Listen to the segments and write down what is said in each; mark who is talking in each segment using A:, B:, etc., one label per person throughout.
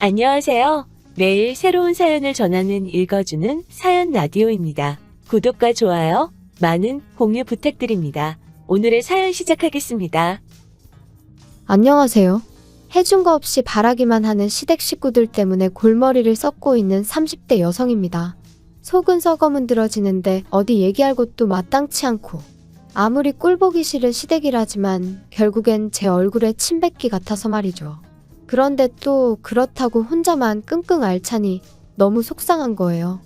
A: 안녕하세요. 매일 새로운 사연을 전하는 읽어주는 사연 라디오입니다. 구독과 좋아요, 많은 공유 부탁드립니다. 오늘의 사연 시작하겠습니다.
B: 안녕하세요. 해준 거 없이 바라기만 하는 시댁 식구들 때문에 골머리를 썩고 있는 30대 여성입니다. 속은 썩어 문드러지는데 어디 얘기할 곳도 마땅치 않고 아무리 꼴보기 싫은 시댁이라지만 결국엔 제 얼굴에 침 뱉기 같아서 말이죠. 그런데 또 그렇다고 혼자만 끙끙 앓자니 너무 속상한 거예요.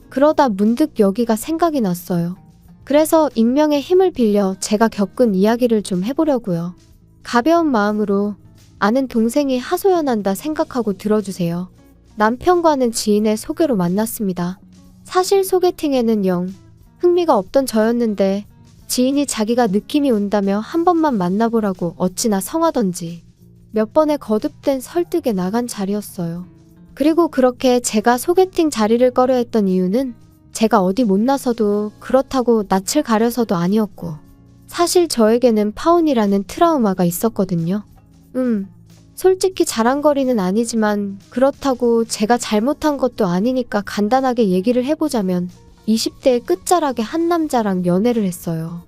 B: 그러다 문득 여기가 생각이 났어요. 그래서 익명의 힘을 빌려 제가 겪은 이야기를 좀 해보려고요. 가벼운 마음으로 아는 동생이 하소연한다 생각하고 들어주세요. 남편과는 지인의 소개로 만났습니다. 사실 소개팅에는 영 흥미가 없던 저였는데 지인이 자기가 느낌이 온다며 한 번만 만나보라고 어찌나 성하던지 몇 번의 거듭된 설득에 나간 자리였어요. 그리고 그렇게 제가 소개팅 자리를 꺼려했던 이유는 제가 어디 못나서도 그렇다고 낯을 가려서도 아니었고 사실 저에게는 파혼이라는 트라우마가 있었거든요. 솔직히 자랑거리는 아니지만 그렇다고 제가 잘못한 것도 아니니까 간단하게 얘기를 해보자면 20대의 끝자락에 한 남자랑 연애를 했어요.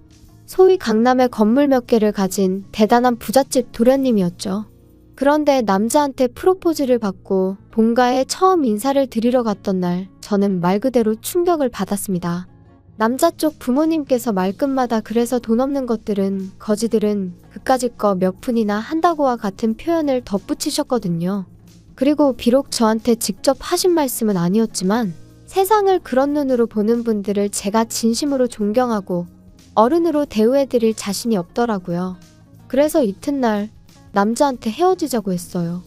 B: 소위 강남에 건물 몇 개를 가진 대단한 부잣집 도련님이었죠. 그런데 남자한테 프로포즈를 받고 본가에 처음 인사를 드리러 갔던 날 저는 말 그대로 충격을 받았습니다. 남자 쪽 부모님께서 말끝마다 그래서 돈 없는 것들은 거지들은 그까짓 거 몇 푼이나 한다고와 같은 표현을 덧붙이셨거든요. 그리고 비록 저한테 직접 하신 말씀은 아니었지만 세상을 그런 눈으로 보는 분들을 제가 진심으로 존경하고 어른으로 대우해드릴 자신이 없더라고요. 그래서 이튿날 남자한테 헤어지자고 했어요.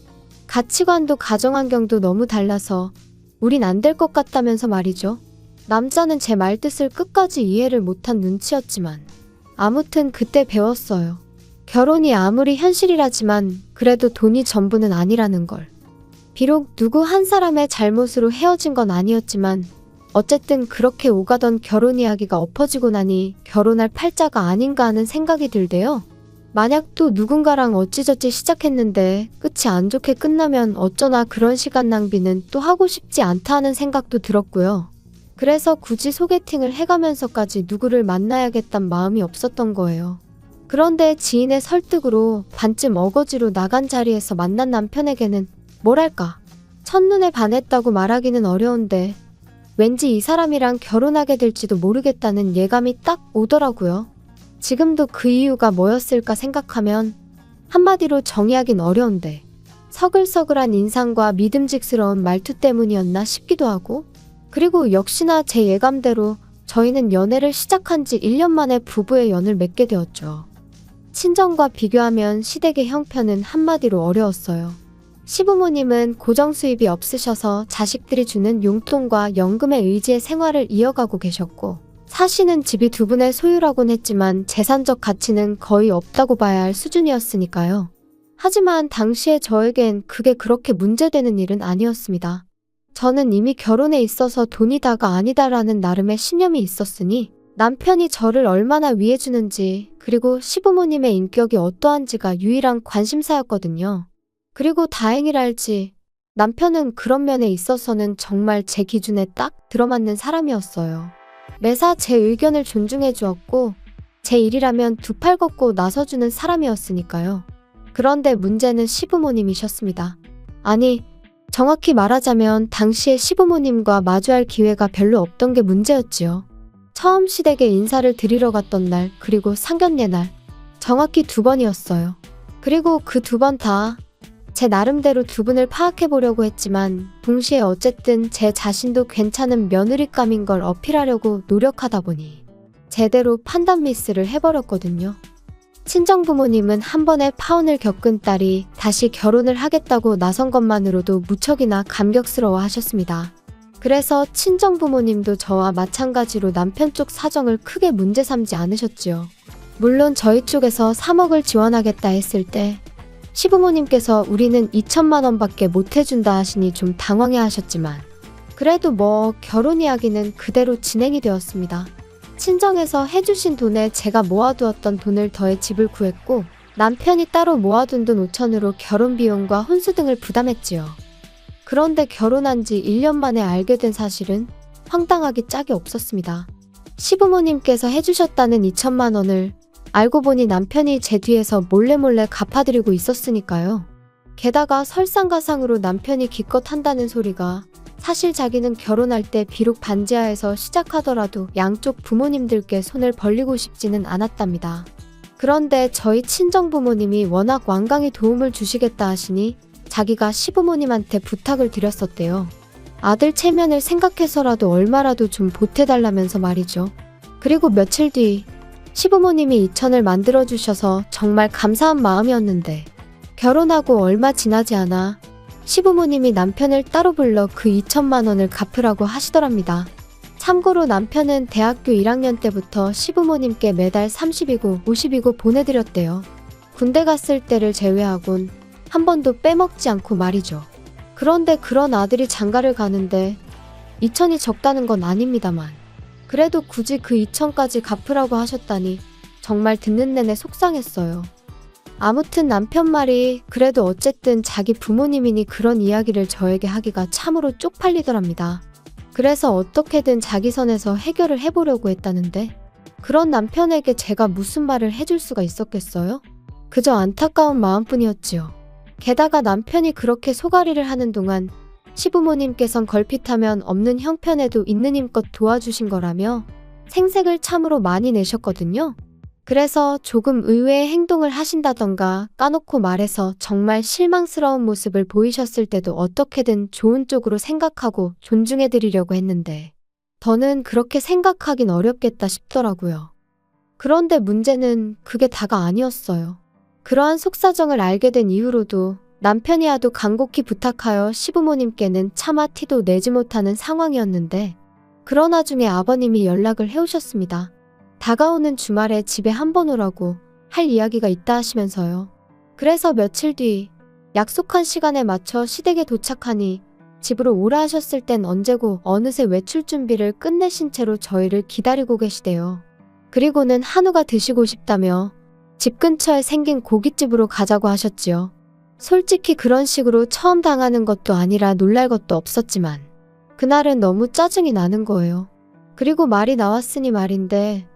B: 가치관도 가정환경도 너무 달라서 우린 안 될 것 같다면서 말이죠. 남자는 제 말뜻을 끝까지 이해를 못한 눈치였지만 아무튼 그때 배웠어요. 결혼이 아무리 현실이라지만 그래도 돈이 전부는 아니라는 걸. 비록 누구 한 사람의 잘못으로 헤어진 건 아니었지만 어쨌든 그렇게 오가던 결혼 이야기가 엎어지고 나니 결혼할 팔자가 아닌가 하는 생각이 들대요. 만약 또 누군가랑 어찌저찌 시작했는데 끝이 안 좋게 끝나면 어쩌나 그런 시간 낭비는 또 하고 싶지 않다 하는 생각도 들었고요. 그래서 굳이 소개팅을 해가면서까지 누구를 만나야겠단 마음이 없었던 거예요. 그런데 지인의 설득으로 반쯤 어거지로 나간 자리에서 만난 남편에게는 뭐랄까 첫눈에 반했다고 말하기는 어려운데 왠지 이 사람이랑 결혼하게 될지도 모르겠다는 예감이 딱 오더라고요. 지금도 그 이유가 뭐였을까 생각하면 한마디로 정의하긴 어려운데 서글서글한 인상과 믿음직스러운 말투 때문이었나 싶기도 하고 그리고 역시나 제 예감대로 저희는 연애를 시작한 지 1년 만에 부부의 연을 맺게 되었죠. 친정과 비교하면 시댁의 형편은 한마디로 어려웠어요. 시부모님은 고정 수입이 없으셔서 자식들이 주는 용돈과 연금에 의지해 생활을 이어가고 계셨고 사시는 집이 두 분의 소유라곤 했지만 재산적 가치는 거의 없다고 봐야 할 수준이었으니까요. 하지만 당시에 저에겐 그게 그렇게 문제되는 일은 아니었습니다. 저는 이미 결혼에 있어서 돈이 다가 아니다라는 나름의 신념이 있었으니 남편이 저를 얼마나 위해주는지 그리고 시부모님의 인격이 어떠한지가 유일한 관심사였거든요. 그리고 다행이랄지 남편은 그런 면에 있어서는 정말 제 기준에 딱 들어맞는 사람이었어요. 매사 제 의견을 존중해 주었고 제 일이라면 두 팔 걷고 나서주는 사람이었으니까요. 그런데 문제는 시부모님이셨습니다. 아니, 정확히 말하자면 당시에 시부모님과 마주할 기회가 별로 없던 게 문제였지요. 처음 시댁에 인사를 드리러 갔던 날 그리고 상견례 날 정확히 2번이었어요. 그리고 그 2번 다 제 나름대로 두 분을 파악해보려고 했지만 동시에 어쨌든 제 자신도 괜찮은 며느리감인 걸 어필하려고 노력하다 보니 제대로 판단 미스를 해버렸거든요. 친정부모님은 한 번에 파혼을 겪은 딸이 다시 결혼을 하겠다고 나선 것만으로도 무척이나 감격스러워 하셨습니다. 그래서 친정부모님도 저와 마찬가지로 남편 쪽 사정을 크게 문제 삼지 않으셨지요. 물론 저희 쪽에서 3억을 지원하겠다 했을 때 시부모님께서 우리는 2천만 원밖에 못 해준다 하시니 좀 당황해 하셨지만 그래도 뭐 결혼 이야기는 그대로 진행이 되었습니다. 친정에서 해주신 돈에 제가 모아두었던 돈을 더해 집을 구했고 남편이 따로 모아둔 돈 5천으로 결혼 비용과 혼수 등을 부담했지요. 그런데 결혼한 지 1년 만에 알게 된 사실은 황당하기 짝이 없었습니다. 시부모님께서 해주셨다는 2천만 원을 알고 보니 남편이 제 뒤에서 몰래 갚아드리고 있었으니까요. 게다가 설상가상으로 남편이 기껏 한다는 소리가 사실 자기는 결혼할 때 비록 반지하에서 시작하더라도 양쪽 부모님들께 손을 벌리고 싶지는 않았답니다. 그런데 저희 친정부모님이 워낙 완강히 도움을 주시겠다 하시니 자기가 시부모님한테 부탁을 드렸었대요. 아들 체면을 생각해서라도 얼마라도 좀 보태달라면서 말이죠. 그리고 며칠 뒤 시부모님이 2천을 만들어주셔서 정말 감사한 마음이었는데 결혼하고 얼마 지나지 않아 시부모님이 남편을 따로 불러 그 2천만 원을 갚으라고 하시더랍니다. 참고로 남편은 대학교 1학년 때부터 시부모님께 매달 30이고 50이고 보내드렸대요. 군대 갔을 때를 제외하곤 한 번도 빼먹지 않고 말이죠. 그런데 그런 아들이 장가를 가는데 2천이 적다는 건 아닙니다만 그래도 굳이 그 2천까지 갚으라고 하셨다니 정말 듣는 내내 속상했어요. 아무튼 남편 말이 그래도 어쨌든 자기 부모님이니 그런 이야기를 저에게 하기가 참으로 쪽팔리더랍니다. 그래서 어떻게든 자기 선에서 해결을 해보려고 했다는데 그런 남편에게 제가 무슨 말을 해줄 수가 있었겠어요? 그저 안타까운 마음뿐이었지요. 게다가 남편이 그렇게 소가리를 하는 동안 시부모님께선 걸핏하면 없는 형편에도 있는 힘껏 도와주신 거라며 생색을 참으로 많이 내셨거든요. 그래서 조금 의외의 행동을 하신다던가 까놓고 말해서 정말 실망스러운 모습을 보이셨을 때도 어떻게든 좋은 쪽으로 생각하고 존중해드리려고 했는데 더는 그렇게 생각하긴 어렵겠다 싶더라고요. 그런데 문제는 그게 다가 아니었어요. 그러한 속사정을 알게 된 이후로도 남편이 하도 간곡히 부탁하여 시부모님께는 차마 티도 내지 못하는 상황이었는데 그런 와중에 아버님이 연락을 해오셨습니다. 다가오는 주말에 집에 한번 오라고 할 이야기가 있다 하시면서요. 그래서 며칠 뒤 약속한 시간에 맞춰 시댁에 도착하니 집으로 오라 하셨을 땐 언제고 어느새 외출 준비를 끝내신 채로 저희를 기다리고 계시대요. 그리고는 한우가 드시고 싶다며 집 근처에 생긴 고깃집으로 가자고 하셨지요. 솔직히 그런 식으로 처음 당하는 것도 아니라 놀랄 것도 없었지만 그날은 너무 짜증이 나는 거예요. 그리고 말이 나왔으니 말인데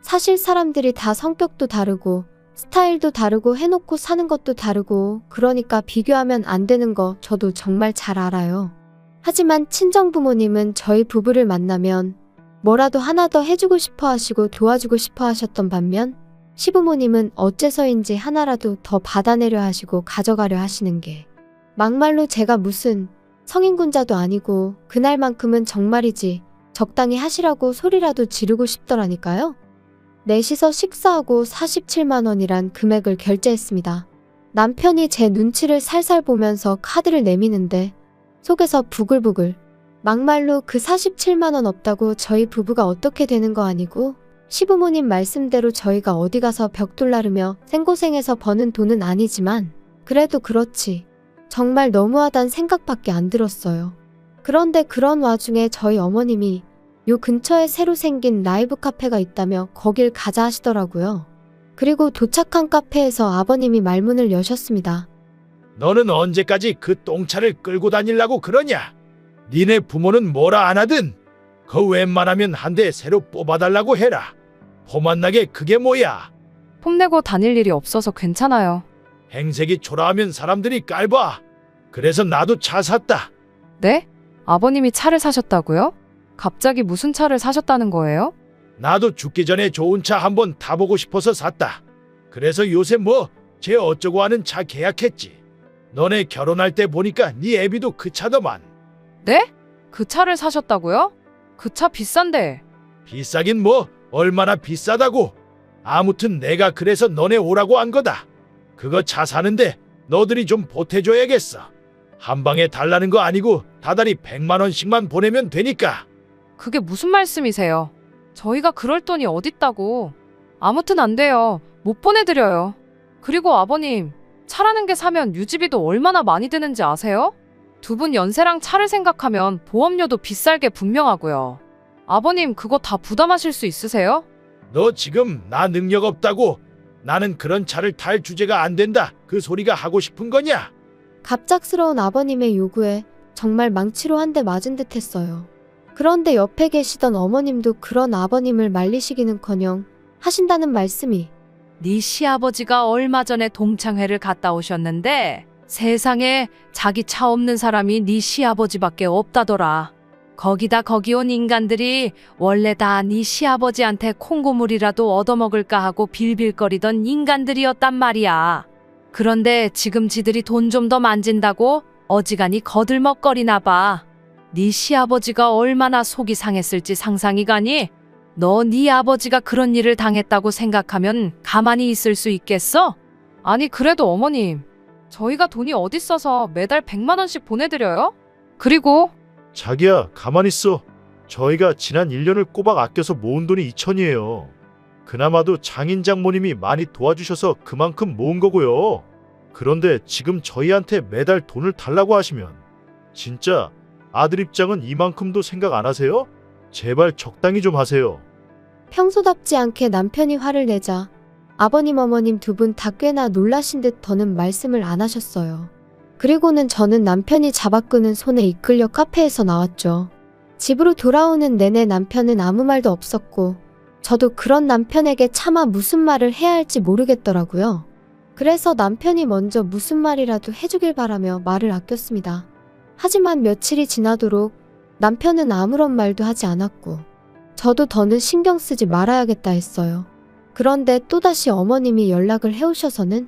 B: 사실 사람들이 다 성격도 다르고 스타일도 다르고 해놓고 사는 것도 다르고 그러니까 비교하면 안 되는 거 저도 정말 잘 알아요. 하지만 친정부모님은 저희 부부를 만나면 뭐라도 하나 더 해주고 싶어 하시고 도와주고 싶어 하셨던 반면 시부모님은 어째서인지 하나라도 더 받아내려 하시고 가져가려 하시는 게 막말로 제가 무슨 성인군자도 아니고 그날만큼은 정말이지 적당히 하시라고 소리라도 지르고 싶더라니까요. 넷이서 식사하고 47만 원이란 금액을 결제했습니다. 남편이 제 눈치를 살살 보면서 카드를 내미는데 속에서 부글부글 막말로 그 47만 원 없다고 저희 부부가 어떻게 되는 거 아니고 시부모님 말씀대로 저희가 어디 가서 벽돌나르며 생고생해서 버는 돈은 아니지만 그래도 그렇지 정말 너무하단 생각밖에 안 들었어요. 그런데 그런 와중에 저희 어머님이 요 근처에 새로 생긴 라이브 카페가 있다며 거길 가자 하시더라고요. 그리고 도착한 카페에서 아버님이 말문을 여셨습니다.
C: 너는 언제까지 그 똥차를 끌고 다니려고 그러냐? 니네 부모는 뭐라 안 하든 그 웬만하면 한 대 새로 뽑아달라고 해라. 포만나게 그게 뭐야?
D: 폼내고 다닐 일이 없어서 괜찮아요.
C: 행색이 초라하면 사람들이 깔봐. 그래서 나도 차 샀다.
D: 네? 아버님이 차를 사셨다고요? 갑자기 무슨 차를 사셨다는 거예요?
C: 나도 죽기 전에 좋은 차 한번 타보고 싶어서 샀다. 그래서 요새 뭐 쟤 어쩌고 하는 차 계약했지. 너네 결혼할 때 보니까 네 애비도 그 차더만.
D: 네? 그 차를 사셨다고요? 그 차 비싼데.
C: 비싸긴 뭐 얼마나 비싸다고. 아무튼 내가 그래서 너네 오라고 한 거다. 그거 차 사는데 너들이 좀 보태줘야겠어. 한 방에 달라는 거 아니고 다달이 100만 원씩만 보내면 되니까.
D: 그게 무슨 말씀이세요? 저희가 그럴 돈이 어딨다고. 아무튼 안 돼요. 못 보내드려요. 그리고 아버님, 차라는 게 사면 유지비도 얼마나 많이 드는지 아세요? 두 분 연세랑 차를 생각하면 보험료도 비쌀 게 분명하고요. 아버님 그거 다 부담하실 수 있으세요?
C: 너 지금 나 능력 없다고 나는 그런 차를 탈 주제가 안 된다 그 소리가 하고 싶은 거냐?
B: 갑작스러운 아버님의 요구에 정말 망치로 한 대 맞은 듯 했어요. 그런데 옆에 계시던 어머님도 그런 아버님을 말리시기는커녕 하신다는 말씀이
D: 네 시아버지가 얼마 전에 동창회를 갔다 오셨는데 세상에 자기 차 없는 사람이 네 시아버지밖에 없다더라. 거기다 거기 온 인간들이 원래 다 네 시아버지한테 콩고물이라도 얻어먹을까 하고 빌빌거리던 인간들이었단 말이야. 그런데 지금 지들이 돈 좀 더 만진다고 어지간히 거들먹거리나 봐. 네 시아버지가 얼마나 속이 상했을지 상상이 가니? 너 네 아버지가 그런 일을 당했다고 생각하면 가만히 있을 수 있겠어? 아니 그래도 어머님, 저희가 돈이 어딨어서 매달 100만 원씩 보내드려요? 그리고
C: 자기야, 가만히 있어. 저희가 지난 1년을 꼬박 아껴서 모은 돈이 2천이에요. 그나마도 장인 장모님이 많이 도와주셔서 그만큼 모은 거고요. 그런데 지금 저희한테 매달 돈을 달라고 하시면 진짜 아들 입장은 이만큼도 생각 안 하세요? 제발 적당히 좀 하세요.
B: 평소답지 않게 남편이 화를 내자 아버님 어머님 두 분 다 꽤나 놀라신 듯 더는 말씀을 안 하셨어요. 그리고는 저는 남편이 잡아끄는 손에 이끌려 카페에서 나왔죠. 집으로 돌아오는 내내 남편은 아무 말도 없었고 저도 그런 남편에게 차마 무슨 말을 해야 할지 모르겠더라고요. 그래서 남편이 먼저 무슨 말이라도 해주길 바라며 말을 아꼈습니다. 하지만 며칠이 지나도록 남편은 아무런 말도 하지 않았고 저도 더는 신경 쓰지 말아야겠다 했어요. 그런데 또다시 어머님이 연락을 해오셔서는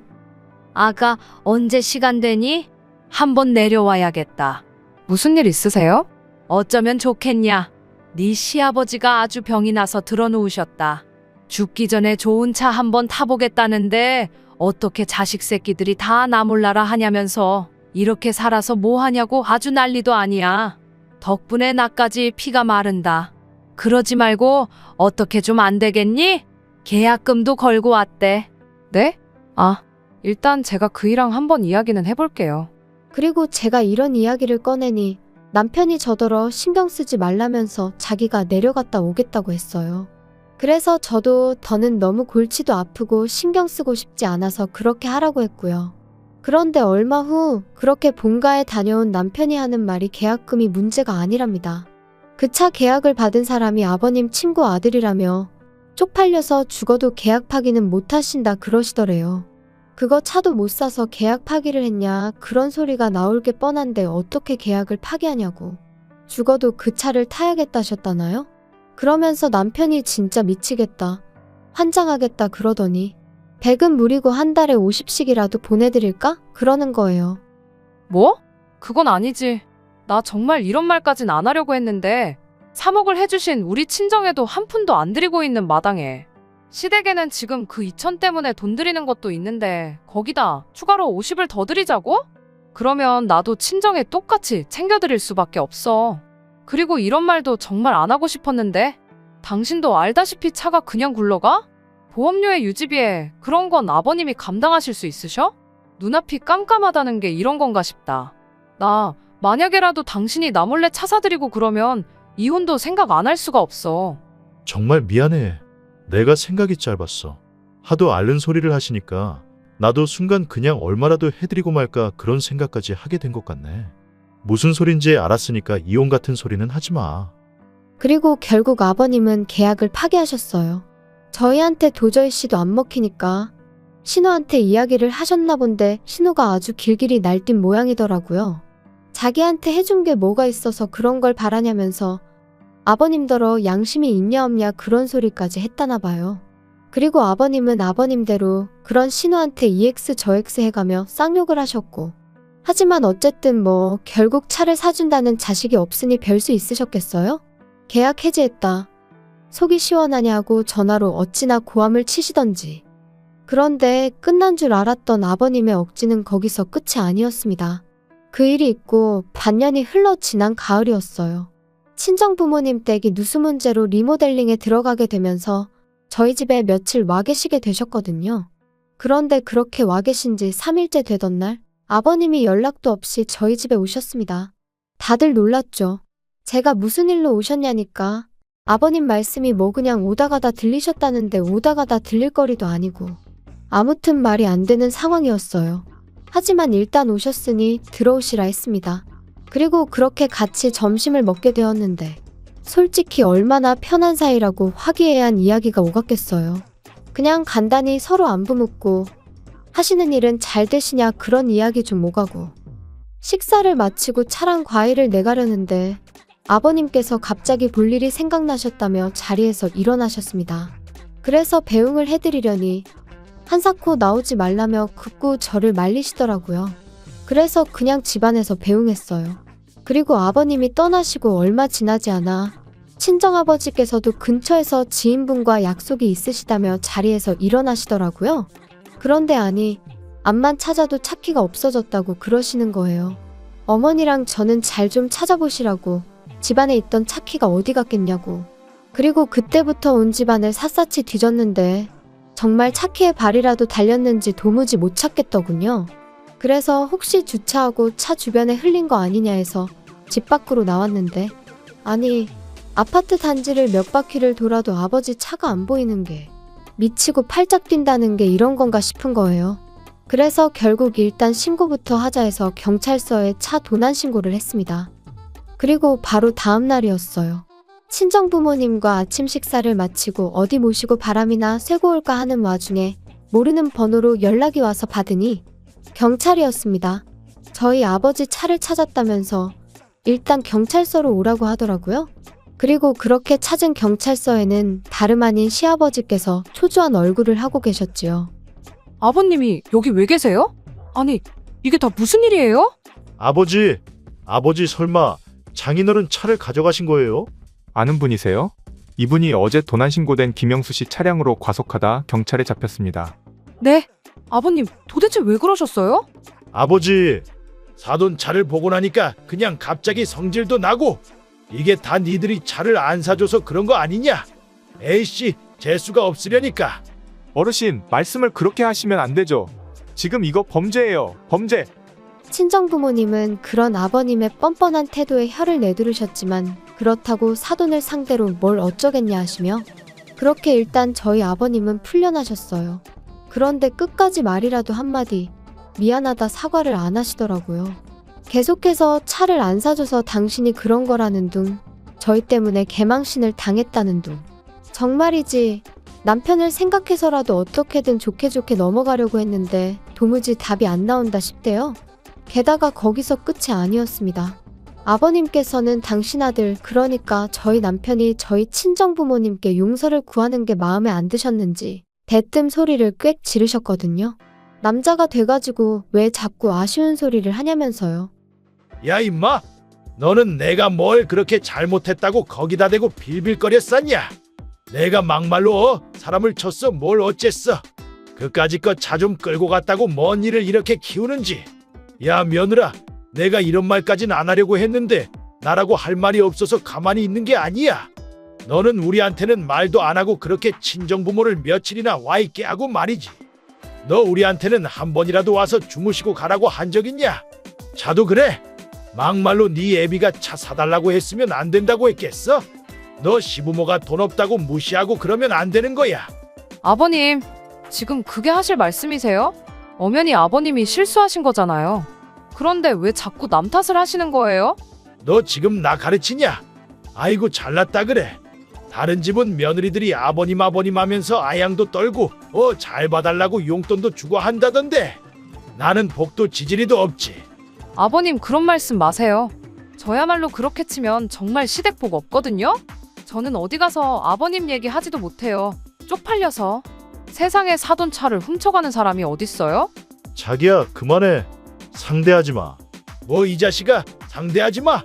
D: 아가 언제 시간 되니? 한번 내려와야겠다. 무슨 일 있으세요? 어쩌면 좋겠냐? 네 시아버지가 아주 병이 나서 들어누우셨다. 죽기 전에 좋은 차 한번 타보겠다는데 어떻게 자식 새끼들이 다 나 몰라라 하냐면서 이렇게 살아서 뭐 하냐고 아주 난리도 아니야. 덕분에 나까지 피가 마른다. 그러지 말고 어떻게 좀 안 되겠니? 계약금도 걸고 왔대. 네? 아, 일단 제가 그이랑 한번 이야기는 해볼게요.
B: 그리고 제가 이런 이야기를 꺼내니 남편이 저더러 신경 쓰지 말라면서 자기가 내려갔다 오겠다고 했어요. 그래서 저도 더는 너무 골치도 아프고 신경 쓰고 싶지 않아서 그렇게 하라고 했고요. 그런데 얼마 후 그렇게 본가에 다녀온 남편이 하는 말이 계약금이 문제가 아니랍니다. 그 차 계약을 받은 사람이 아버님 친구 아들이라며 쪽팔려서 죽어도 계약 파기는 못 하신다 그러시더래요. 그거 차도 못 사서 계약 파기를 했냐 그런 소리가 나올 게 뻔한데 어떻게 계약을 파기하냐고. 죽어도 그 차를 타야겠다셨다나요? 그러면서 남편이 진짜 미치겠다. 환장하겠다 그러더니 100은 무리고 한 달에 50씩이라도 보내드릴까? 그러는 거예요.
D: 뭐? 그건 아니지. 나 정말 이런 말까진 안 하려고 했는데 3억을 해주신 우리 친정에도 한 푼도 안 드리고 있는 마당에 시댁에는 지금 그 2천 때문에 돈 드리는 것도 있는데 거기다 추가로 50을 더 드리자고? 그러면 나도 친정에 똑같이 챙겨드릴 수밖에 없어. 그리고 이런 말도 정말 안 하고 싶었는데 당신도 알다시피 차가 그냥 굴러가? 보험료에 유지비에 그런 건 아버님이 감당하실 수 있으셔? 눈앞이 깜깜하다는 게 이런 건가 싶다. 나 만약에라도 당신이 나 몰래 차 사드리고 그러면 이혼도 생각 안 할 수가 없어.
C: 정말 미안해. 내가 생각이 짧았어. 하도 앓는 소리를 하시니까 나도 순간 그냥 얼마라도 해드리고 말까 그런 생각까지 하게 된 것 같네. 무슨 소린지 알았으니까 이혼 같은 소리는 하지 마.
B: 그리고 결국 아버님은 계약을 파기하셨어요. 저희한테 도저히 씨도 안 먹히니까 신우한테 이야기를 하셨나 본데 신우가 아주 길길이 날뛴 모양이더라고요. 자기한테 해준 게 뭐가 있어서 그런 걸 바라냐면서 아버님더러 양심이 있냐 없냐 그런 소리까지 했다나 봐요. 그리고 아버님은 아버님대로 그런 신우한테 EX 저X 해가며 쌍욕을 하셨고 하지만 어쨌든 뭐 결국 차를 사준다는 자식이 없으니 별 수 있으셨겠어요? 계약 해지했다. 속이 시원하냐고 전화로 어찌나 고함을 치시던지. 그런데 끝난 줄 알았던 아버님의 억지는 거기서 끝이 아니었습니다. 그 일이 있고 반년이 흘러 지난 가을이었어요. 친정 부모님 댁이 누수 문제로 리모델링에 들어가게 되면서 저희 집에 며칠 와 계시게 되셨거든요. 그런데 그렇게 와 계신 지 3일째 되던 날 아버님이 연락도 없이 저희 집에 오셨습니다. 다들 놀랐죠. 제가 무슨 일로 오셨냐니까 아버님 말씀이 뭐 그냥 오다 가다 들리셨다는데 오다 가다 들릴 거리도 아니고 아무튼 말이 안 되는 상황이었어요. 하지만 일단 오셨으니 들어오시라 했습니다. 그리고 그렇게 같이 점심을 먹게 되었는데 솔직히 얼마나 편한 사이라고 화기애애한 이야기가 오갔겠어요. 그냥 간단히 서로 안부 묻고 하시는 일은 잘 되시냐 그런 이야기 좀 오가고 식사를 마치고 차랑 과일을 내가려는데 아버님께서 갑자기 볼 일이 생각나셨다며 자리에서 일어나셨습니다. 그래서 배웅을 해드리려니 한사코 나오지 말라며 극구 저를 말리시더라고요. 그래서 그냥 집안에서 배웅했어요. 그리고 아버님이 떠나시고 얼마 지나지 않아 친정아버지께서도 근처에서 지인분과 약속이 있으시다며 자리에서 일어나시더라고요. 그런데 아니, 암만 찾아도 찾기가 없어졌다고 그러시는 거예요. 어머니랑 저는 잘 좀 찾아보시라고, 집안에 있던 차키가 어디 갔겠냐고. 그리고 그때부터 온 집안을 샅샅이 뒤졌는데 정말 차키의 발이라도 달렸는지 도무지 못 찾겠더군요. 그래서 혹시 주차하고 차 주변에 흘린 거 아니냐 해서 집 밖으로 나왔는데, 아니, 아파트 단지를 몇 바퀴를 돌아도 아버지 차가 안 보이는 게 미치고 팔짝 뛴다는 게 이런 건가 싶은 거예요. 그래서 결국 일단 신고부터 하자 해서 경찰서에 차 도난 신고를 했습니다. 그리고 바로 다음 날이었어요. 친정부모님과 아침 식사를 마치고 어디 모시고 바람이나 쐬고 올까 하는 와중에 모르는 번호로 연락이 와서 받으니 경찰이었습니다. 저희 아버지 차를 찾았다면서 일단 경찰서로 오라고 하더라고요. 그리고 그렇게 찾은 경찰서에는 다름 아닌 시아버지께서 초조한 얼굴을 하고 계셨지요.
D: 아버님이 여기 왜 계세요? 아니, 이게 다 무슨 일이에요?
C: 아버지 설마 장인어른 차를 가져가신 거예요?
E: 아는 분이세요? 이분이 어제 도난 신고된 김영수 씨 차량으로 과속하다 경찰에 잡혔습니다.
D: 네? 아버님, 도대체 왜 그러셨어요?
C: 아버지, 사돈 차를 보고 나니까 그냥 갑자기 성질도 나고, 이게 다 니들이 차를 안 사줘서 그런 거 아니냐? 에이씨, 재수가 없으려니까.
E: 어르신, 말씀을 그렇게 하시면 안 되죠. 지금 이거 범죄예요. 범죄.
B: 친정부모님은 그런 아버님의 뻔뻔한 태도에 혀를 내두르셨지만 그렇다고 사돈을 상대로 뭘 어쩌겠냐 하시며 그렇게 일단 저희 아버님은 풀려나셨어요. 그런데 끝까지 말이라도 한마디 미안하다 사과를 안 하시더라고요. 계속해서 차를 안 사줘서 당신이 그런 거라는 둥, 저희 때문에 개망신을 당했다는 둥. 정말이지 남편을 생각해서라도 어떻게든 좋게 넘어가려고 했는데 도무지 답이 안 나온다 싶대요. 게다가 거기서 끝이 아니었습니다. 아버님께서는 당신 아들, 그러니까 저희 남편이 저희 친정부모님께 용서를 구하는 게 마음에 안 드셨는지 대뜸 소리를 꽥 지르셨거든요. 남자가 돼가지고 왜 자꾸 아쉬운 소리를 하냐면서요.
C: 야 임마, 너는 내가 뭘 그렇게 잘못했다고 거기다 대고 빌빌거렸었냐? 내가 막말로 사람을 쳤어 뭘 어쨌어? 그까짓 거 차 좀 끌고 갔다고 뭔 일을 이렇게 키우는지. 야 며느라, 내가 이런 말까진 안 하려고 했는데 나라고 할 말이 없어서 가만히 있는 게 아니야. 너는 우리한테는 말도 안 하고 그렇게 친정부모를 며칠이나 와 있게 하고 말이지. 너 우리한테는 한 번이라도 와서 주무시고 가라고 한 적 있냐? 차도 그래. 막말로 네 애비가 차 사달라고 했으면 안 된다고 했겠어? 너 시부모가 돈 없다고 무시하고 그러면 안 되는 거야.
D: 아버님, 지금 그게 하실 말씀이세요? 엄연히 아버님이 실수하신 거잖아요. 그런데 왜 자꾸 남 탓을 하시는 거예요?
C: 너 지금 나 가르치냐? 아이고 잘났다 그래. 다른 집은 며느리들이 아버님 하면서 아양도 떨고 잘 봐달라고 용돈도 주고 한다던데 나는 복도 지지리도 없지.
D: 아버님, 그런 말씀 마세요. 저야말로 그렇게 치면 정말 시댁복 없거든요? 저는 어디 가서 아버님 얘기 하지도 못해요. 쪽팔려서. 세상에 사돈 차를 훔쳐가는 사람이 어딨어요?
C: 자기야 그만해. 상대하지 마. 뭐 이 자식아, 상대하지 마.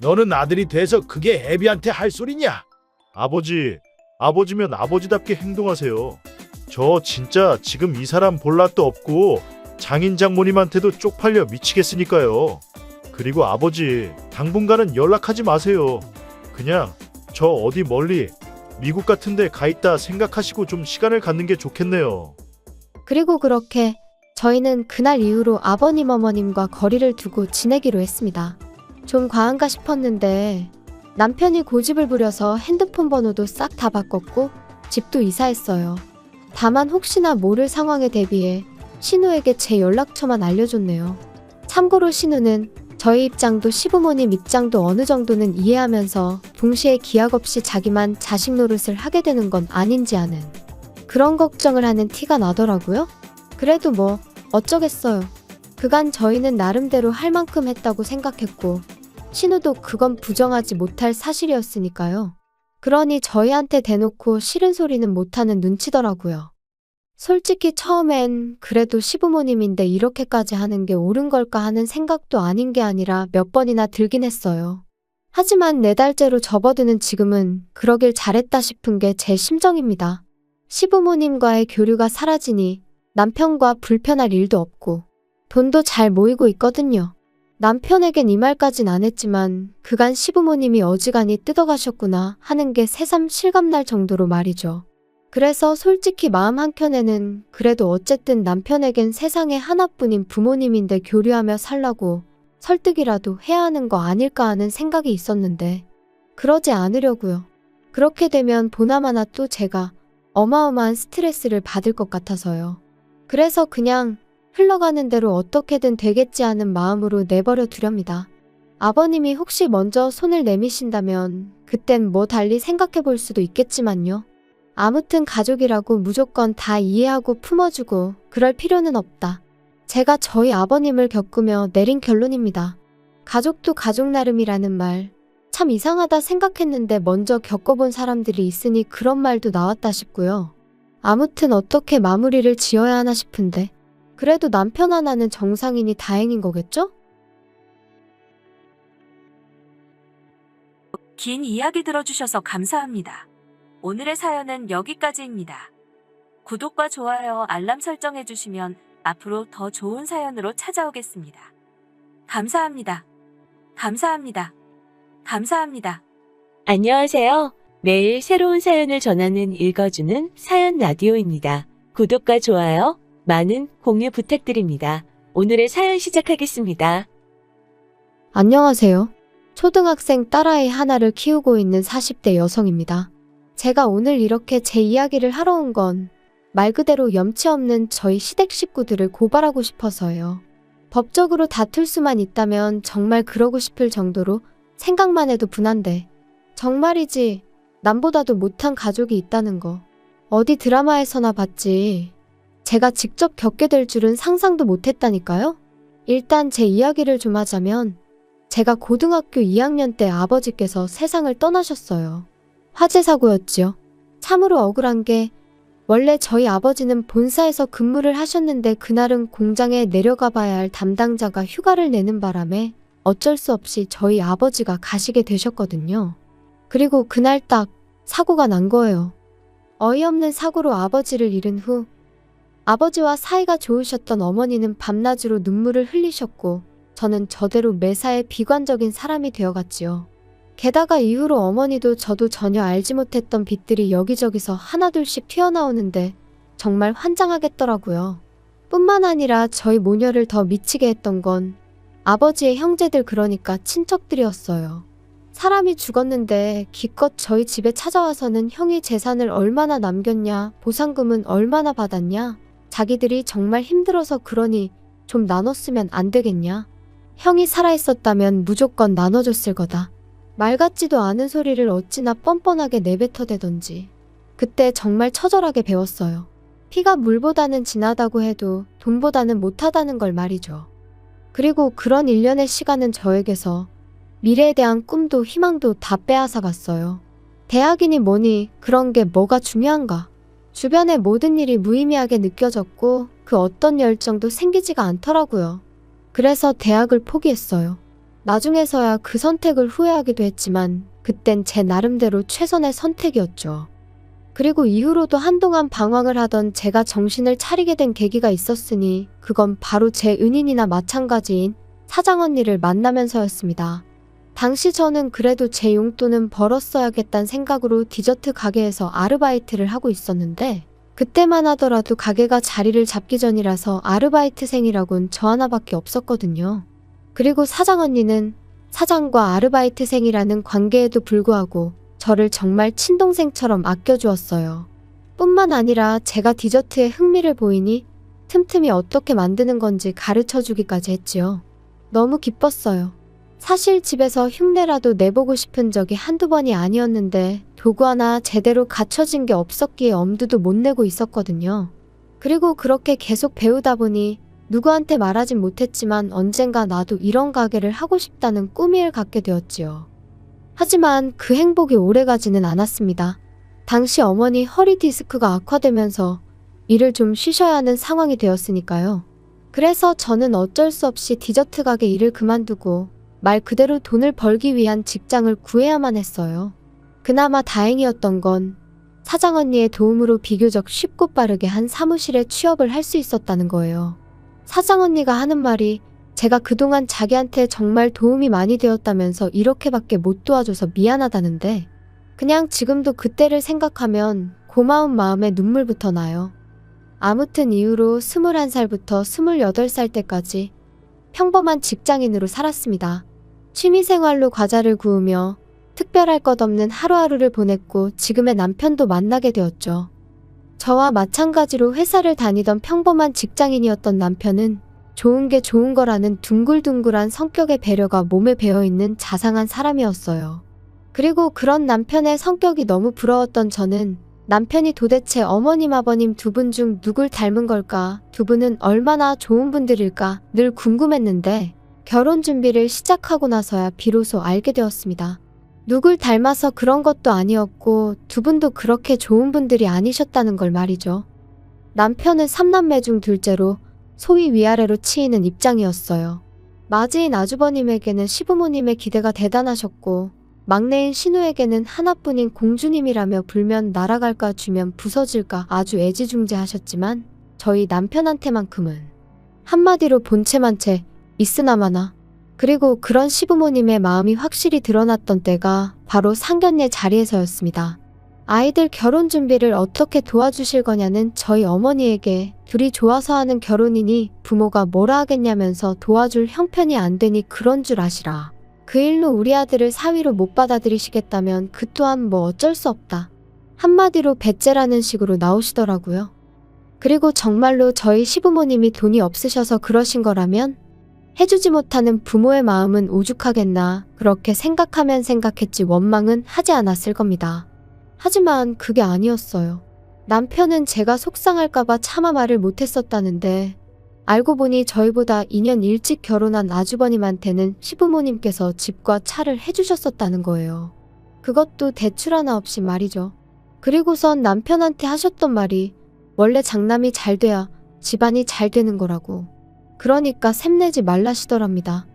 C: 너는 아들이 돼서 그게 애비한테 할 소리냐? 아버지면 아버지답게 행동하세요. 저 진짜 지금 이 사람 볼 낯도 없고 장인 장모님한테도 쪽팔려 미치겠으니까요. 그리고 아버지, 당분간은 연락하지 마세요. 그냥 저 어디 멀리 미국 같은 데 가 있다 생각하시고 좀 시간을 갖는 게 좋겠네요.
B: 그리고 그렇게 저희는 그날 이후로 아버님 어머님과 거리를 두고 지내기로 했습니다. 좀 과한가 싶었는데 남편이 고집을 부려서 핸드폰 번호도 싹 다 바꿨고 집도 이사했어요. 다만 혹시나 모를 상황에 대비해 신우에게 제 연락처만 알려줬네요. 참고로 신우는 저희 입장도 시부모님 입장도 어느 정도는 이해하면서 동시에 기약 없이 자기만 자식 노릇을 하게 되는 건 아닌지 하는 그런 걱정을 하는 티가 나더라고요. 그래도 뭐 어쩌겠어요. 그간 저희는 나름대로 할 만큼 했다고 생각했고 신우도 그건 부정하지 못할 사실이었으니까요. 그러니 저희한테 대놓고 싫은 소리는 못하는 눈치더라고요. 솔직히 처음엔 그래도 시부모님인데 이렇게까지 하는 게 옳은 걸까 하는 생각도 아닌 게 아니라 몇 번이나 들긴 했어요. 하지만 4달째로 접어드는 지금은 그러길 잘했다 싶은 게 제 심정입니다. 시부모님과의 교류가 사라지니 남편과 불편할 일도 없고 돈도 잘 모이고 있거든요. 남편에겐 이 말까진 안 했지만 그간 시부모님이 어지간히 뜯어가셨구나 하는 게 새삼 실감날 정도로 말이죠. 그래서 솔직히 마음 한켠에는 그래도 어쨌든 남편에겐 세상에 하나뿐인 부모님인데 교류하며 살라고 설득이라도 해야 하는 거 아닐까 하는 생각이 있었는데 그러지 않으려고요. 그렇게 되면 보나마나 또 제가 어마어마한 스트레스를 받을 것 같아서요. 그래서 그냥 흘러가는 대로 어떻게든 되겠지 하는 마음으로 내버려 두렵니다. 아버님이 혹시 먼저 손을 내미신다면 그땐 뭐 달리 생각해 볼 수도 있겠지만요. 아무튼 가족이라고 무조건 다 이해하고 품어주고 그럴 필요는 없다. 제가 저희 아버님을 겪으며 내린 결론입니다. 가족도 가족 나름이라는 말 참 이상하다 생각했는데 먼저 겪어본 사람들이 있으니 그런 말도 나왔다 싶고요. 아무튼 어떻게 마무리를 지어야 하나 싶은데 그래도 남편 하나는 정상이니 다행인 거겠죠?
A: 긴 이야기 들어주셔서 감사합니다. 오늘의 사연은 여기까지입니다. 구독과 좋아요, 알람 설정해주시면 앞으로 더 좋은 사연으로 찾아오겠습니다. 감사합니다. 감사합니다. 감사합니다. 안녕하세요. 매일 새로운 사연을 전하는 읽어주는 사연 라디오입니다. 구독과 좋아요, 많은 공유 부탁드립니다. 오늘의 사연 시작하겠습니다.
B: 안녕하세요. 초등학생 딸아이 하나를 키우고 있는 40대 여성입니다. 제가 오늘 이렇게 제 이야기를 하러 온 건 말 그대로 염치 없는 저희 시댁 식구들을 고발하고 싶어서요. 법적으로 다툴 수만 있다면 정말 그러고 싶을 정도로 생각만 해도 분한데 정말이지 남보다도 못한 가족이 있다는 거 어디 드라마에서나 봤지 제가 직접 겪게 될 줄은 상상도 못했다니까요. 일단 제 이야기를 좀 하자면 제가 고등학교 2학년 때 아버지께서 세상을 떠나셨어요. 화재 사고였지요. 참으로 억울한 게 원래 저희 아버지는 본사에서 근무를 하셨는데 그날은 공장에 내려가 봐야 할 담당자가 휴가를 내는 바람에 어쩔 수 없이 저희 아버지가 가시게 되셨거든요. 그리고 그날 딱 사고가 난 거예요. 어이없는 사고로 아버지를 잃은 후 아버지와 사이가 좋으셨던 어머니는 밤낮으로 눈물을 흘리셨고 저는 저대로 매사에 비관적인 사람이 되어갔지요. 게다가 이후로 어머니도 저도 전혀 알지 못했던 빚들이 여기저기서 하나둘씩 튀어나오는데 정말 환장하겠더라고요. 뿐만 아니라 저희 모녀를 더 미치게 했던 건 아버지의 형제들 그러니까 친척들이었어요. 사람이 죽었는데 기껏 저희 집에 찾아와서는 형이 재산을 얼마나 남겼냐, 보상금은 얼마나 받았냐, 자기들이 정말 힘들어서 그러니 좀 나눴으면 안 되겠냐. 형이 살아있었다면 무조건 나눠줬을 거다. 말 같지도 않은 소리를 어찌나 뻔뻔하게 내뱉어대던지 그때 정말 처절하게 배웠어요. 피가 물보다는 진하다고 해도 돈보다는 못하다는 걸 말이죠. 그리고 그런 일련의 시간은 저에게서 미래에 대한 꿈도 희망도 다 빼앗아 갔어요. 대학이니 뭐니 그런 게 뭐가 중요한가. 주변의 모든 일이 무의미하게 느껴졌고 그 어떤 열정도 생기지가 않더라고요. 그래서 대학을 포기했어요. 나중에서야 그 선택을 후회하기도 했지만 그땐 제 나름대로 최선의 선택이었죠. 그리고 이후로도 한동안 방황을 하던 제가 정신을 차리게 된 계기가 있었으니 그건 바로 제 은인이나 마찬가지인 사장 언니를 만나면서였습니다. 당시 저는 그래도 제 용돈은 벌었어야겠다는 생각으로 디저트 가게에서 아르바이트를 하고 있었는데 그때만 하더라도 가게가 자리를 잡기 전이라서 아르바이트생이라곤 저 하나밖에 없었거든요. 그리고 사장 언니는 사장과 아르바이트생이라는 관계에도 불구하고 저를 정말 친동생처럼 아껴주었어요. 뿐만 아니라 제가 디저트에 흥미를 보이니 틈틈이 어떻게 만드는 건지 가르쳐주기까지 했지요. 너무 기뻤어요. 사실 집에서 흉내라도 내보고 싶은 적이 한두 번이 아니었는데 도구 하나 제대로 갖춰진 게 없었기에 엄두도 못 내고 있었거든요. 그리고 그렇게 계속 배우다 보니 누구한테 말하진 못했지만 언젠가 나도 이런 가게를 하고 싶다는 꿈을 갖게 되었지요. 하지만 그 행복이 오래가지는 않았습니다. 당시 어머니 허리 디스크가 악화되면서 일을 좀 쉬셔야 하는 상황이 되었으니까요. 그래서 저는 어쩔 수 없이 디저트 가게 일을 그만두고 말 그대로 돈을 벌기 위한 직장을 구해야만 했어요. 그나마 다행이었던 건 사장 언니의 도움으로 비교적 쉽고 빠르게 한 사무실에 취업을 할 수 있었다는 거예요. 사장 언니가 하는 말이 제가 그동안 자기한테 정말 도움이 많이 되었다면서 이렇게밖에 못 도와줘서 미안하다는데 그냥 지금도 그때를 생각하면 고마운 마음에 눈물부터 나요. 아무튼 이후로 21살부터 28살 때까지 평범한 직장인으로 살았습니다. 취미생활로 과자를 구우며 특별할 것 없는 하루하루를 보냈고 지금의 남편도 만나게 되었죠. 저와 마찬가지로 회사를 다니던 평범한 직장인이었던 남편은 좋은 게 좋은 거라는 둥글둥글한 성격의 배려가 몸에 배어있는 자상한 사람이었어요. 그리고 그런 남편의 성격이 너무 부러웠던 저는 남편이 도대체 어머님 아버님 두 분 중 누굴 닮은 걸까? 두 분은 얼마나 좋은 분들일까? 늘 궁금했는데 결혼 준비를 시작하고 나서야 비로소 알게 되었습니다. 누굴 닮아서 그런 것도 아니었고 두 분도 그렇게 좋은 분들이 아니셨다는 걸 말이죠. 남편은 3남매 중 둘째로 소위 위아래로 치이는 입장이었어요. 맞이인 아주버님에게는 시부모님의 기대가 대단하셨고 막내인 신우에게는 하나뿐인 공주님이라며 불면 날아갈까 주면 부서질까 아주 애지중지하셨지만 저희 남편한테만큼은 한마디로 본체만 채 있으나마나. 그리고 그런 시부모님의 마음이 확실히 드러났던 때가 바로 상견례 자리에서였습니다. 아이들 결혼 준비를 어떻게 도와주실 거냐는 저희 어머니에게 둘이 좋아서 하는 결혼이니 부모가 뭐라 하겠냐면서 도와줄 형편이 안 되니 그런 줄 아시라. 그 일로 우리 아들을 사위로 못 받아들이시겠다면 그 또한 뭐 어쩔 수 없다. 한마디로 배째라는 식으로 나오시더라고요. 그리고 정말로 저희 시부모님이 돈이 없으셔서 그러신 거라면 해주지 못하는 부모의 마음은 오죽하겠나 그렇게 생각하면 생각했지 원망은 하지 않았을 겁니다. 하지만 그게 아니었어요. 남편은 제가 속상할까봐 차마 말을 못했었다는데 알고 보니 저희보다 2년 일찍 결혼한 아주버님한테는 시부모님께서 집과 차를 해주셨었다는 거예요. 그것도 대출 하나 없이 말이죠. 그리고선 남편한테 하셨던 말이 원래 장남이 잘 돼야 집안이 잘 되는 거라고. 그러니까 샘내지 말라시더랍니다.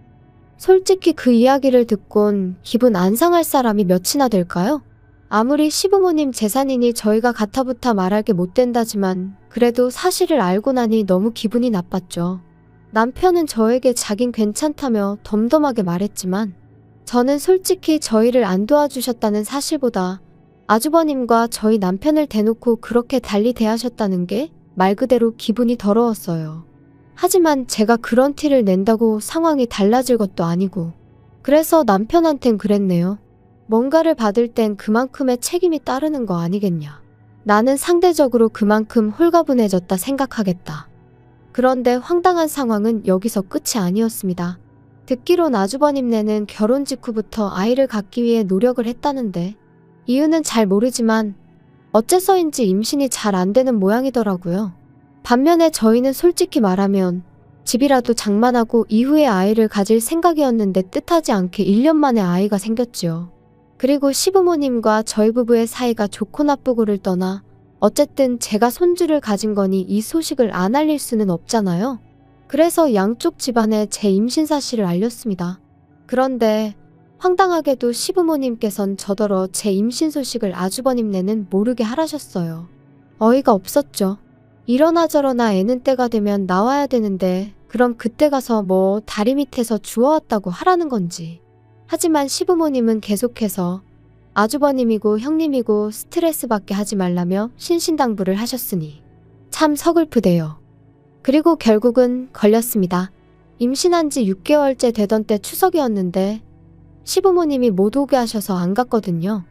B: 솔직히 그 이야기를 듣곤 기분 안 상할 사람이 몇이나 될까요? 아무리 시부모님 재산이니 저희가 가타부타 말할 게 못 된다지만 그래도 사실을 알고 나니 너무 기분이 나빴죠. 남편은 저에게 자긴 괜찮다며 덤덤하게 말했지만 저는 솔직히 저희를 안 도와주셨다는 사실보다 아주버님과 저희 남편을 대놓고 그렇게 달리 대하셨다는 게 말 그대로 기분이 더러웠어요. 하지만 제가 그런 티를 낸다고 상황이 달라질 것도 아니고 그래서 남편한텐 그랬네요. 뭔가를 받을 땐 그만큼의 책임이 따르는 거 아니겠냐. 나는 상대적으로 그만큼 홀가분해졌다 생각하겠다. 그런데 황당한 상황은 여기서 끝이 아니었습니다. 듣기론 아주버님네는 결혼 직후부터 아이를 갖기 위해 노력을 했다는데 이유는 잘 모르지만 어째서인지 임신이 잘 안 되는 모양이더라고요. 반면에 저희는 솔직히 말하면 집이라도 장만하고 이후에 아이를 가질 생각이었는데 뜻하지 않게 1년 만에 아이가 생겼지요. 그리고 시부모님과 저희 부부의 사이가 좋고 나쁘고를 떠나 어쨌든 제가 손주를 가진 거니 이 소식을 안 알릴 수는 없잖아요. 그래서 양쪽 집안에 제 임신 사실을 알렸습니다. 그런데 황당하게도 시부모님께선 저더러 제 임신 소식을 아주버님네는 모르게 하라셨어요. 어이가 없었죠. 이러나 저러나 애는 때가 되면 나와야 되는데 그럼 그때 가서 뭐 다리 밑에서 주워왔다고 하라는 건지. 하지만 시부모님은 계속해서 아주버님이고 형님이고 스트레스 받게 하지 말라며 신신당부를 하셨으니 참 서글프대요. 그리고 결국은 걸렸습니다. 임신한 지 6개월째 되던 때 추석이었는데 시부모님이 못 오게 하셔서 안 갔거든요.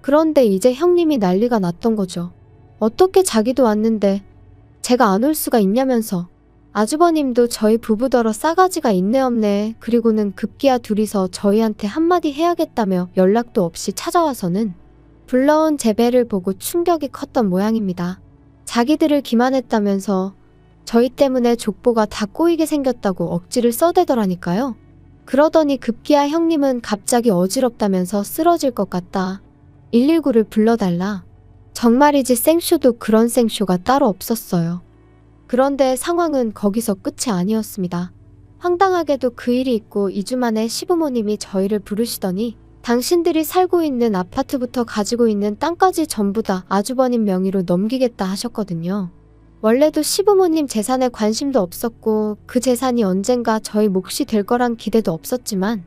B: 그런데 이제 형님이 난리가 났던 거죠. 어떻게 자기도 왔는데 제가 안 올 수가 있냐면서. 아주버님도 저희 부부더러 싸가지가 있네 없네. 그리고는 급기야 둘이서 저희한테 한마디 해야겠다며 연락도 없이 찾아와서는 불러온 제 배를 보고 충격이 컸던 모양입니다. 자기들을 기만했다면서 저희 때문에 족보가 다 꼬이게 생겼다고 억지를 써대더라니까요. 그러더니 급기야 형님은 갑자기 어지럽다면서 쓰러질 것 같다. 119를 불러달라. 정말이지 생쇼도 그런 생쇼가 따로 없었어요. 그런데 상황은 거기서 끝이 아니었습니다. 황당하게도 그 일이 있고 2주 만에 시부모님이 저희를 부르시더니 당신들이 살고 있는 아파트부터 가지고 있는 땅까지 전부 다 아주버님 명의로 넘기겠다 하셨거든요. 원래도 시부모님 재산에 관심도 없었고 그 재산이 언젠가 저희 몫이 될 거란 기대도 없었지만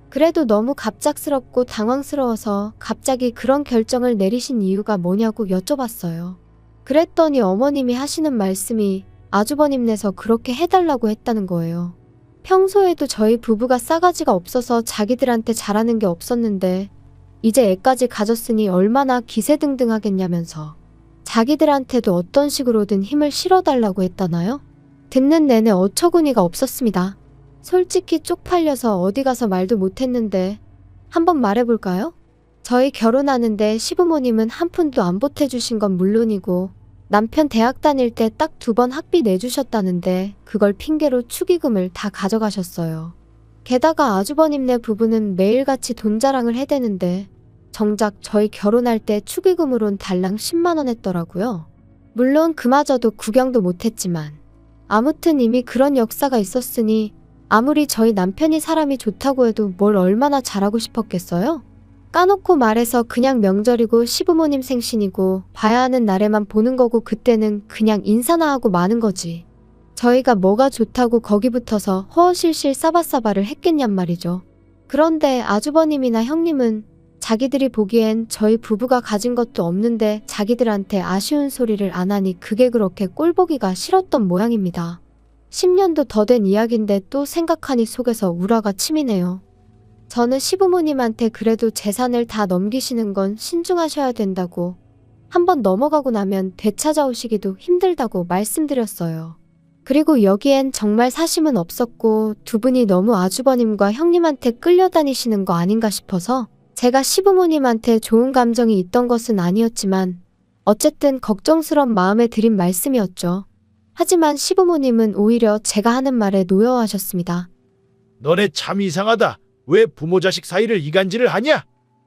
B: 그래도 너무 갑작스럽고 당황스러워서 갑자기 그런 결정을 내리신 이유가 뭐냐고 여쭤봤어요. 그랬더니 어머님이 하시는 말씀이 아주버님네서 그렇게 해달라고 했다는 거예요. 평소에도 저희 부부가 싸가지가 없어서 자기들한테 잘하는 게 없었는데 이제 애까지 가졌으니 얼마나 기세등등하겠냐면서 자기들한테도 어떤 식으로든 힘을 실어달라고 했다나요? 듣는 내내 어처구니가 없었습니다. 솔직히 쪽팔려서 어디 가서 말도 못했는데 한번 말해볼까요? 저희 결혼하는데 시부모님은 한 푼도 안 보태주신 건 물론이고 남편 대학 다닐 때 딱 2번 학비 내주셨다는데 그걸 핑계로 축의금을 다 가져가셨어요. 게다가 아주버님네 부부는 매일같이 돈 자랑을 해대는데 정작 저희 결혼할 때 축의금으론 달랑 10만 원 했더라고요. 물론 그마저도 구경도 못했지만 아무튼 이미 그런 역사가 있었으니 아무리 저희 남편이 사람이 좋다고 해도 뭘 얼마나 잘하고 싶었겠어요? 까놓고 말해서 그냥 명절이고 시부모님 생신이고 봐야 하는 날에만 보는 거고 그때는 그냥 인사나 하고 마는 거지. 저희가 뭐가 좋다고 거기 붙어서 허허실실 싸바싸바를 했겠냔 말이죠. 그런데 아주버님이나 형님은 자기들이 보기엔 저희 부부가 가진 것도 없는데 자기들한테 아쉬운 소리를 안 하니 그게 그렇게 꼴보기가 싫었던 모양입니다. 10년도 더 된 이야기인데 또 생각하니 속에서 우라가 치미네요. 저는 시부모님한테 그래도 재산을 다 넘기시는 건 신중하셔야 된다고 한번 넘어가고 나면 되찾아오시기도 힘들다고 말씀드렸어요. 그리고 여기엔 정말 사심은 없었고 두 분이 너무 아주버님과 형님한테 끌려다니시는 거 아닌가 싶어서 제가 시부모님한테 좋은 감정이 있던 것은 아니었지만 어쨌든 걱정스런 마음에 드린 말씀이었죠. 하지만 시부모님은 오히려 제가 하는 말에 노여워하셨습니다.
C: 너네 참 이상하다. 왜 부모 자식 사이를 이간질을 하냐?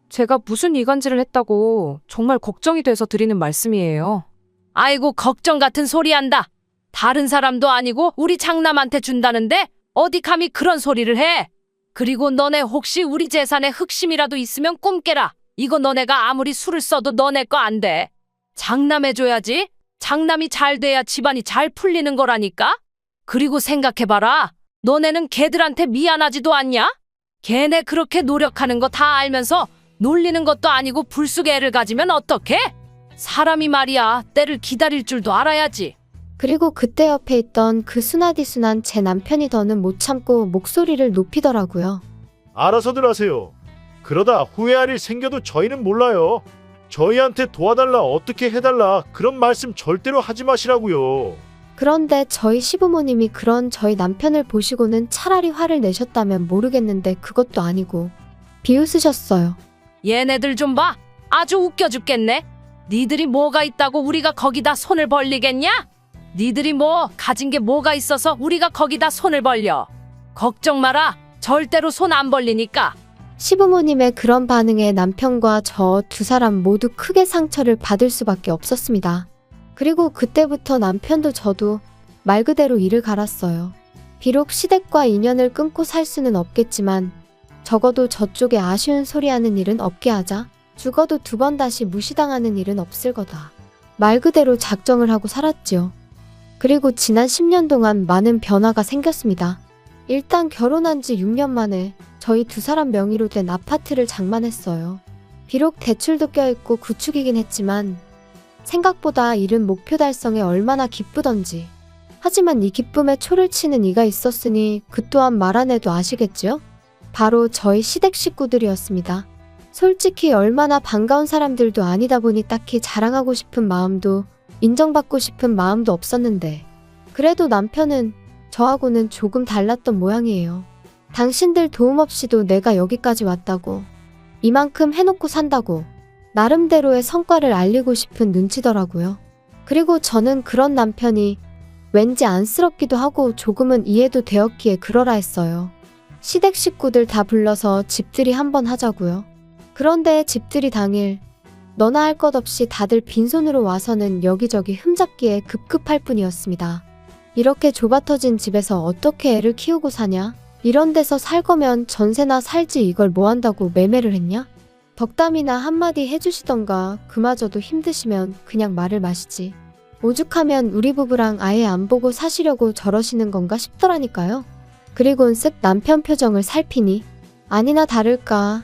D: 제가 무슨 이간질을 했다고 정말 걱정이 돼서 드리는 말씀이에요. 아이고 걱정 같은 소리 한다. 다른 사람도 아니고 우리 장남한테 준다는데 어디 감히 그런 소리를 해. 그리고 너네 혹시 우리 재산에 흑심이라도 있으면 꿈깨라. 이거 너네가 아무리 술을 써도 너네 거 안 돼. 장남해줘야지. 장남이 잘 돼야 집안이 잘 풀리는 거라니까. 그리고 생각해봐라. 너네는 걔들한테 미안하지도 않냐? 걔네 그렇게 노력하는 거 다 알면서 놀리는 것도 아니고 불쑥 애를 가지면 어떡해? 사람이 말이야 때를 기다릴 줄도 알아야지.
B: 그리고 그때 옆에 있던 그 순하디순한 제 남편이 더는 못 참고 목소리를 높이더라고요.
C: 알아서들 하세요. 그러다 후회할 일 생겨도 저희는 몰라요. 저희한테 도와달라 어떻게 해달라 그런 말씀 절대로 하지 마시라고요.
B: 그런데 저희 시부모님이 그런 저희 남편을 보시고는 차라리 화를 내셨다면 모르겠는데 그것도 아니고 비웃으셨어요.
D: 얘네들 좀 봐. 아주 웃겨 죽겠네. 니들이 뭐가 있다고 우리가 거기다 손을 벌리겠냐? 니들이 뭐 가진 게 뭐가 있어서 우리가 거기다 손을 벌려. 걱정 마라. 절대로 손 안 벌리니까.
B: 시부모님의 그런 반응에 남편과 저 두 사람 모두 크게 상처를 받을 수밖에 없었습니다. 그리고 그때부터 남편도 저도 말 그대로 이를 갈았어요. 비록 시댁과 인연을 끊고 살 수는 없겠지만 적어도 저쪽에 아쉬운 소리하는 일은 없게 하자. 죽어도 2번 다시 무시당하는 일은 없을 거다. 말 그대로 작정을 하고 살았지요. 그리고 지난 10년 동안 많은 변화가 생겼습니다. 일단 결혼한 지 6년 만에 저희 두 사람 명의로 된 아파트를 장만했어요. 비록 대출도 껴있고 구축이긴 했지만 생각보다 이른 목표 달성에 얼마나 기쁘던지. 하지만 이 기쁨에 초를 치는 이가 있었으니 그 또한 말 안 해도 아시겠죠? 바로 저희 시댁 식구들이었습니다. 솔직히 얼마나 반가운 사람들도 아니다 보니 딱히 자랑하고 싶은 마음도 인정받고 싶은 마음도 없었는데 그래도 남편은 저하고는 조금 달랐던 모양이에요. 당신들 도움 없이도 내가 여기까지 왔다고, 이만큼 해놓고 산다고 나름대로의 성과를 알리고 싶은 눈치더라고요. 그리고 저는 그런 남편이 왠지 안쓰럽기도 하고 조금은 이해도 되었기에 그러라 했어요. 시댁 식구들 다 불러서 집들이 한번 하자고요. 그런데 집들이 당일 너나 할 것 없이 다들 빈손으로 와서는 여기저기 흠잡기에 급급할 뿐이었습니다. 이렇게 좁아터진 집에서 어떻게 애를 키우고 사냐? 이런 데서 살 거면 전세나 살지 이걸 뭐 한다고 매매를 했냐? 덕담이나 한마디 해주시던가 그마저도 힘드시면 그냥 말을 마시지. 오죽하면 우리 부부랑 아예 안 보고 사시려고 저러시는 건가 싶더라니까요. 그리곤 쓱 남편 표정을 살피니 아니나 다를까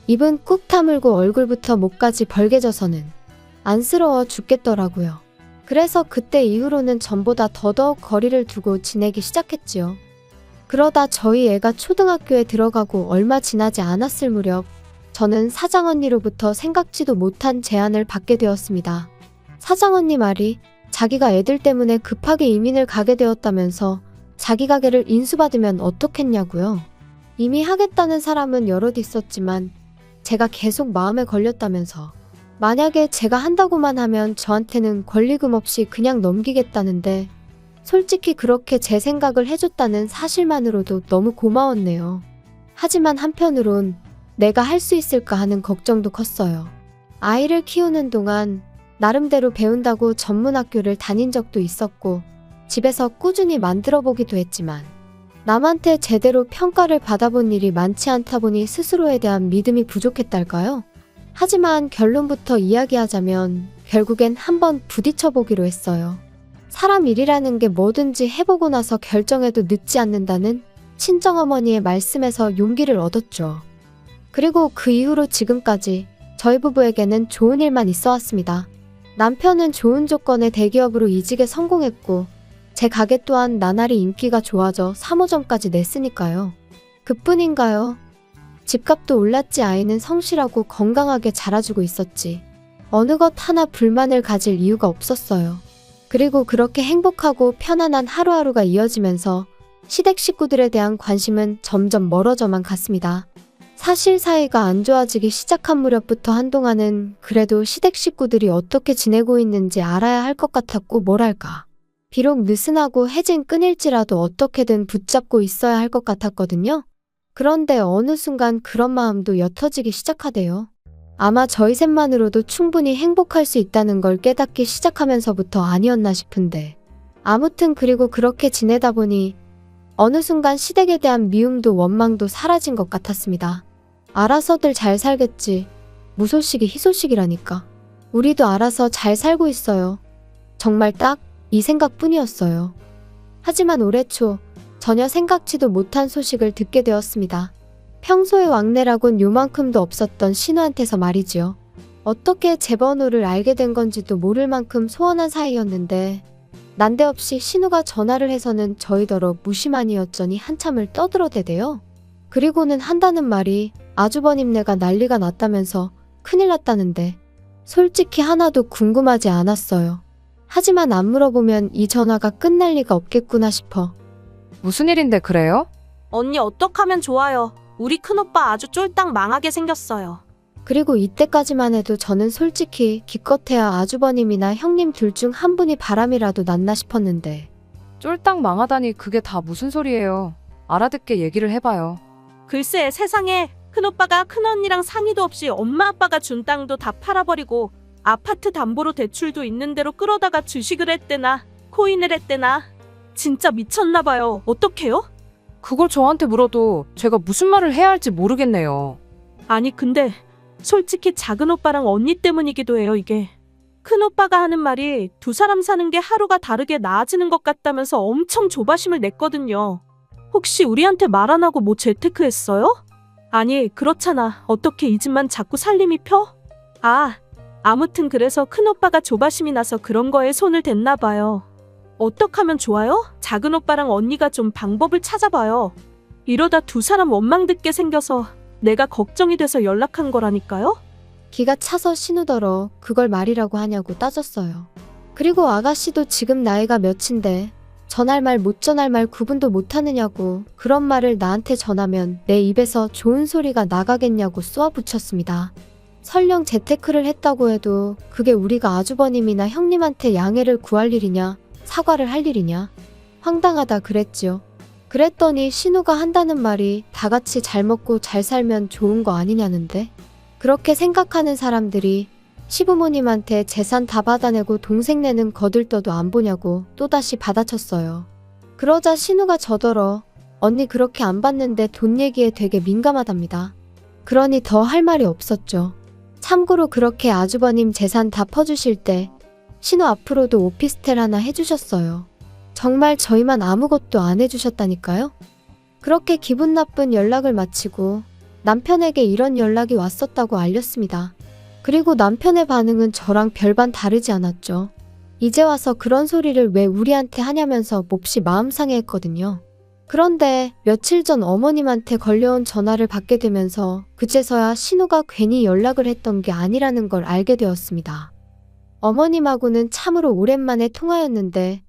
B: 입은 꾹 다물고 얼굴부터 목까지 벌개져서는 안쓰러워 죽겠더라고요. 그래서 그때 이후로는 전보다 더더욱 거리를 두고 지내기 시작했지요. 그러다 저희 애가 초등학교에 들어가고 얼마 지나지 않았을 무렵 저는 사장언니로부터 생각지도 못한 제안을 받게 되었습니다. 사장언니 말이 자기가 애들 때문에 급하게 이민을 가게 되었다면서 자기 가게를 인수받으면 어떻겠냐고요. 이미 하겠다는 사람은 여럿 있었지만 제가 계속 마음에 걸렸다면서 만약에 제가 한다고만 하면 저한테는 권리금 없이 그냥 넘기겠다는데 솔직히 그렇게 제 생각을 해줬다는 사실만으로도 너무 고마웠네요. 하지만 한편으론 내가 할 수 있을까 하는 걱정도 컸어요. 아이를 키우는 동안 나름대로 배운다고 전문학교를 다닌 적도 있었고 집에서 꾸준히 만들어 보기도 했지만 남한테 제대로 평가를 받아본 일이 많지 않다 보니 스스로에 대한 믿음이 부족했달까요? 하지만 결론부터 이야기하자면 결국엔 한번 부딪혀 보기로 했어요. 사람 일이라는 게 뭐든지 해보고 나서 결정해도 늦지 않는다는 친정어머니의 말씀에서 용기를 얻었죠. 그리고 그 이후로 지금까지 저희 부부에게는 좋은 일만 있어 왔습니다. 남편은 좋은 조건의 대기업으로 이직에 성공했고 제 가게 또한 나날이 인기가 좋아져 3호점까지 냈으니까요. 그뿐인가요? 집값도 올랐지 아이는 성실하고 건강하게 자라주고 있었지. 어느 것 하나 불만을 가질 이유가 없었어요. 그리고 그렇게 행복하고 편안한 하루하루가 이어지면서 시댁 식구들에 대한 관심은 점점 멀어져만 갔습니다. 사실 사이가 안 좋아지기 시작한 무렵부터 한동안은 그래도 시댁 식구들이 어떻게 지내고 있는지 알아야 할 것 같았고 뭐랄까. 비록 느슨하고 해진 끈일지라도 어떻게든 붙잡고 있어야 할 것 같았거든요. 그런데 어느 순간 그런 마음도 옅어지기 시작하대요. 아마 저희 셋만으로도 충분히 행복할 수 있다는 걸 깨닫기 시작하면서부터 아니었나 싶은데. 아무튼 그리고 그렇게 지내다 보니 어느 순간 시댁에 대한 미움도 원망도 사라진 것 같았습니다. 알아서들 잘 살겠지. 무소식이 희소식이라니까. 우리도 알아서 잘 살고 있어요. 정말 딱 이 생각뿐이었어요. 하지만 올해 초 전혀 생각지도 못한 소식을 듣게 되었습니다. 평소에 왕래라곤 요만큼도 없었던 신우한테서 말이지요. 어떻게 제 번호를 알게 된 건지도 모를 만큼 소원한 사이였는데 난데없이 신우가 전화를 해서는 저희더러 무심하니였더니 한참을 떠들어대대요. 그리고는 한다는 말이 아주버님네가 난리가 났다면서 큰일 났다는데 솔직히 하나도 궁금하지 않았어요. 하지만 안 물어보면 이 전화가 끝날 리가 없겠구나 싶어.
D: 무슨 일인데 그래요?
F: 언니 어떡하면 좋아요. 우리 큰오빠 아주 쫄딱 망하게 생겼어요.
B: 그리고 이때까지만 해도 저는 솔직히 기껏해야 아주버님이나 형님 둘 중 한 분이 바람이라도 났나 싶었는데
D: 쫄딱 망하다니 그게 다 무슨 소리예요. 알아듣게 얘기를 해봐요.
F: 글쎄 세상에 큰오빠가 큰언니랑 상의도 없이 엄마 아빠가 준 땅도 다 팔아버리고 아파트 담보로 대출도 있는 대로 끌어다가 주식을 했대나 코인을 했대나 진짜 미쳤나봐요. 어떡해요?
D: 그걸 저한테 물어도 제가 무슨 말을 해야 할지 모르겠네요.
F: 아니 근데 솔직히 작은 오빠랑 언니 때문이기도 해요 이게. 큰오빠가 하는 말이 두 사람 사는 게 하루가 다르게 나아지는 것 같다면서 엄청 조바심을 냈거든요. 혹시 우리한테 말 안 하고 뭐 재테크했어요? 아니 그렇잖아. 어떻게 이 집만 자꾸 살림이 펴? 아무튼 그래서 큰오빠가 조바심이 나서 그런 거에 손을 댔나 봐요. 어떡하면 좋아요? 작은 오빠랑 언니가 좀 방법을 찾아봐요. 이러다 두 사람 원망 듣게 생겨서 내가 걱정이 돼서 연락한 거라니까요?
B: 기가 차서 신우더러 그걸 말이라고 하냐고 따졌어요. 그리고 아가씨도 지금 나이가 몇인데 전할 말 못 전할 말 구분도 못하느냐고 그런 말을 나한테 전하면 내 입에서 좋은 소리가 나가겠냐고 쏘아붙였습니다. 설령 재테크를 했다고 해도 그게 우리가 아주버님이나 형님한테 양해를 구할 일이냐, 사과를 할 일이냐. 황당하다 그랬지요. 그랬더니 신우가 한다는 말이 다 같이 잘 먹고 잘 살면 좋은 거 아니냐는데. 그렇게 생각하는 사람들이 시부모님한테 재산 다 받아내고 동생네는 거들떠도 안 보냐고 또다시 받아쳤어요. 그러자 신우가 저더러 언니 그렇게 안 받는데 돈 얘기에 되게 민감하답니다. 그러니 더 할 말이 없었죠. 참고로 그렇게 아주버님 재산 다 퍼주실 때 신우 앞으로도 오피스텔 하나 해주셨어요. 정말 저희만 아무것도 안 해주셨다니까요? 그렇게 기분 나쁜 연락을 마치고 남편에게 이런 연락이 왔었다고 알렸습니다. 그리고 남편의 반응은 저랑 별반 다르지 않았죠. 이제 와서 그런 소리를 왜 우리한테 하냐면서 몹시 마음 상해했거든요. 그런데 며칠 전 어머님한테 걸려온 전화를 받게 되면서 그제서야 신우가 괜히 연락을 했던 게 아니라는 걸 알게 되었습니다. 어머님하고는 참으로 오랜만에 통화였는데